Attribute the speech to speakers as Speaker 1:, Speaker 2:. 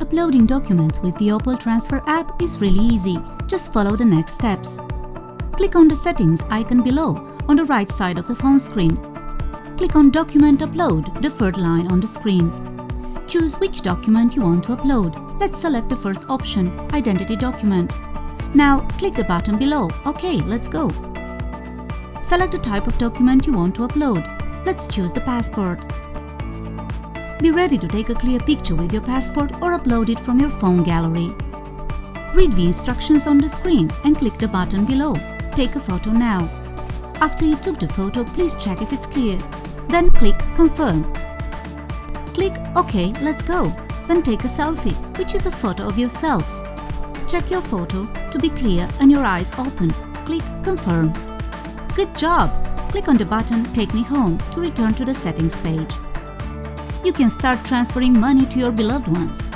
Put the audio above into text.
Speaker 1: Uploading documents with the Opal Transfer app is really easy. Just follow the next steps. Click on the settings icon below on the right side of the phone screen. Click on Document Upload, the third line on the screen. Choose which document you want to upload. Let's select the first option, Identity Document. Now click the button below. OK, let's go. Select the type of document you want to upload. Let's choose the passport. Be ready to take a clear picture with your passport or upload it from your phone gallery. Read the instructions on the screen and click the button below. Take a photo now. After you took the photo, please check if it's clear. Then click Confirm. Click OK, let's go. Then take a selfie, which is a photo of yourself. Check your photo to be clear and your eyes open. Click Confirm. Good job! Click on the button Take Me Home to return to the settings page. You can start transferring money to your beloved ones.